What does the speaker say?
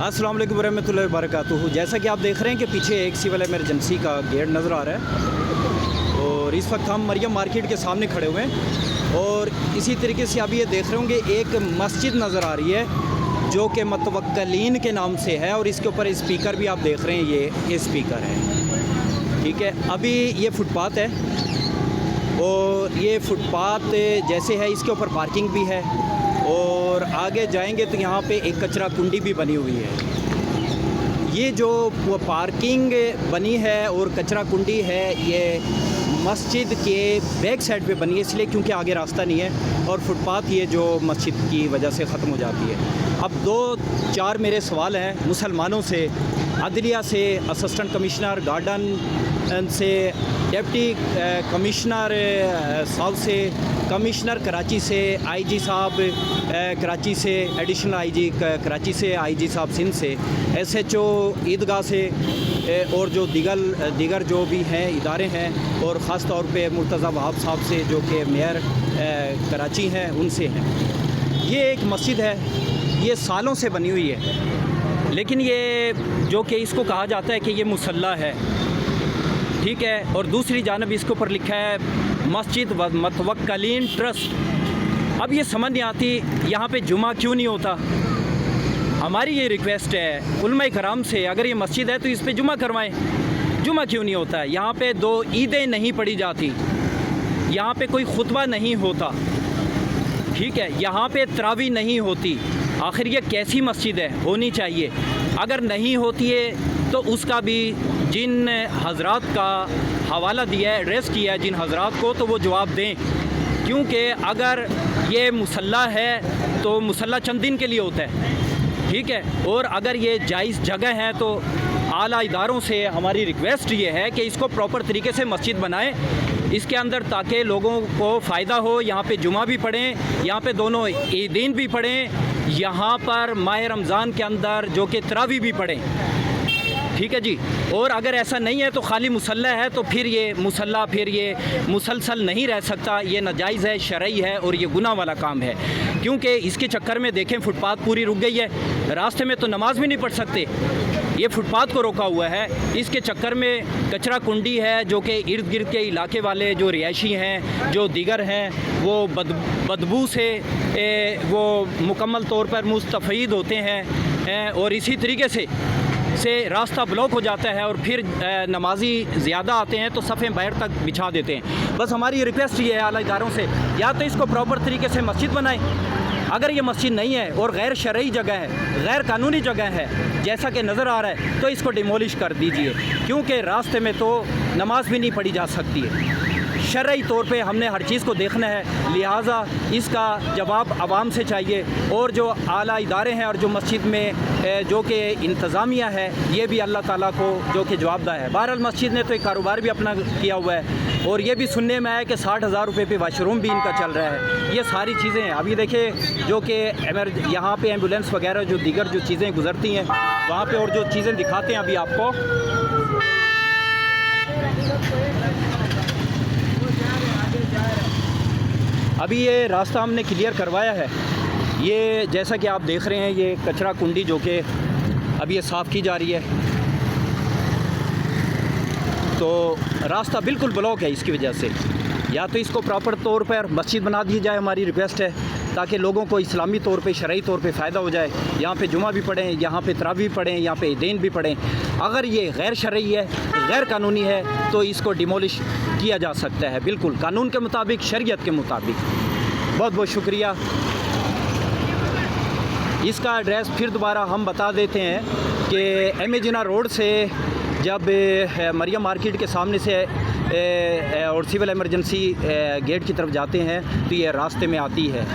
अस्सलाम वालेकुम रहमतुल्लाहि व बरकातुहू। जैसा कि आप देख रहे हैं कि पीछे एक सिविल एमरजेंसी का गेट नज़र आ रहा है और इस वक्त हम मरियम मार्केट के सामने खड़े हुए हैं और इसी तरीके से आप ये देख रहे होंगे एक मस्जिद नज़र आ रही है जो कि मतवक्कलीन के नाम से है और इसके ऊपर स्पीकर भी आप देख रहे हैं, ये स्पीकर है। ठीक है, अभी ये फुटपाथ है और ये फुटपाथ जैसे है इसके ऊपर पार्किंग भी है और आगे जाएंगे तो यहाँ पे एक कचरा कुंडी भी बनी हुई है। ये जो पार्किंग बनी है और कचरा कुंडी है ये मस्जिद के बैक साइड पे बनी है, इसलिए क्योंकि आगे रास्ता नहीं है और फुटपाथ ये जो मस्जिद की वजह से ख़त्म हो जाती है। अब 2-4 मेरे सवाल हैं मुसलमानों से, अदलिया से, असिस्टेंट कमिश्नर गार्डन से, डिप्टी कमिश्नर साउथ से, कमिश्नर कराची से, आईजी साहब कराची से, एडिशनल आईजी कराची से, आईजी साहब सिंध से, एसएचओ ईदगाह से और जो दीगर जो भी हैं इदारे हैं और ख़ास तौर पे मुर्तज़ा वहाब साहब से जो कि मेयर कराची हैं उनसे हैं। ये एक मस्जिद है, ये सालों से बनी हुई है, लेकिन ये जो कि इसको कहा जाता है कि ये मुसल्ला है, ठीक है, और दूसरी जानब इसके ऊपर लिखा है मस्जिद मतवक्कलीन ट्रस्ट। अब ये समझ नहीं आती यहाँ पे जुमा क्यों नहीं होता। हमारी ये रिक्वेस्ट है उलमा कराम से, अगर ये मस्जिद है तो इस पे जुमा करवाएं। जुमा क्यों नहीं होता है? यहाँ पे 2 ईदें नहीं पढ़ी जाती, यहाँ पे कोई खुतबा नहीं होता, ठीक है, यहाँ पे तरावी नहीं होती। आखिर ये कैसी मस्जिद है? होनी चाहिए। अगर नहीं होती है तो उसका भी जिन हजरात का हवाला दिया है, एड्रेस किया है जिन हजरात को, तो वो जवाब दें, क्योंकि अगर ये मुसल्ला है तो मुसल्ला चंद दिन के लिए होता है, ठीक है, और अगर ये जायज़ जगह है तो आला इदारों से हमारी रिक्वेस्ट ये है कि इसको प्रॉपर तरीके से मस्जिद बनाएं इसके अंदर, ताकि लोगों को फ़ायदा हो। यहाँ पे जुमा भी पढ़ें, यहाँ पे दोनों ईदीन भी पढ़ें, यहाँ पर माह रमज़ान के अंदर जो कि तरावी भी पढ़ें, ठीक है जी। और अगर ऐसा नहीं है तो खाली मुसल्ला है तो फिर ये मुसल्ला फिर ये मुसलसल नहीं रह सकता, ये नाजायज़ है, शरई है और ये गुनाह वाला काम है, क्योंकि इसके चक्कर में देखें फुटपाथ पूरी रुक गई है, रास्ते में तो नमाज भी नहीं पढ़ सकते, ये फुटपाथ को रोका हुआ है। इसके चक्कर में कचरा कुंडी है जो कि इर्द गिर्द के इलाके वाले जो रिहायशी हैं, जो दीगर हैं, वो बदबू से वो मुकम्मल तौर पर मुस्तफ़ीद होते हैं और इसी तरीके से रास्ता ब्लॉक हो जाता है और फिर नमाजी ज़्यादा आते हैं तो सफ़े बाहर तक बिछा देते हैं। बस हमारी रिक्वेस्ट ये है आला इदारों से, या तो इसको प्रॉपर तरीके से मस्जिद बनाएं, अगर ये मस्जिद नहीं है और गैर शरई जगह है, गैर कानूनी जगह है जैसा कि नज़र आ रहा है, तो इसको डिमोलिश कर दीजिए, क्योंकि रास्ते में तो नमाज भी नहीं पढ़ी जा सकती है। शरई तौर पे हमने हर चीज़ को देखना है, लिहाजा इसका जवाब आवाम से चाहिए और जो आला इदारे हैं और जो मस्जिद में जो कि इंतज़ामिया है ये भी अल्लाह ताला को जो कि जवाबदार है। बहरहाल मस्जिद ने तो एक कारोबार भी अपना किया हुआ है और ये भी सुनने में आया कि 60,000 रुपये पे वाशरूम भी इनका चल रहा है। ये सारी चीज़ें हैं। अभी देखिए जो कि यहाँ पे एम्बुलेंस वगैरह जो दीगर जो चीज़ें गुजरती हैं वहाँ पे और जो चीज़ें दिखाते हैं अभी आपको, अभी ये रास्ता हमने क्लियर करवाया है। ये जैसा कि आप देख रहे हैं ये कचरा कुंडी जो कि अभी ये साफ़ की जा रही है, तो रास्ता बिल्कुल ब्लॉक है। इसकी वजह से या तो इसको प्रॉपर तौर पर मस्जिद बना दी जाए, हमारी रिक्वेस्ट है, ताकि लोगों को इस्लामी तौर पे शरई तौर पे फ़ायदा हो जाए। यहाँ पे जुमा भी पढ़ें, यहाँ पे तरावी भी पढ़ें, यहाँ पे ईदैन भी पढ़ें। अगर ये गैर शरई है, गैर कानूनी है, तो इसको डिमोलिश किया जा सकता है, बिल्कुल कानून के मुताबिक, शरीयत के मुताबिक। बहुत बहुत शुक्रिया। इसका एड्रेस फिर दोबारा हम बता देते हैं कि एमेजिना रोड से जब मरियम मार्केट के सामने से और सिविल एमरजेंसी गेट की तरफ जाते हैं तो ये रास्ते में आती है।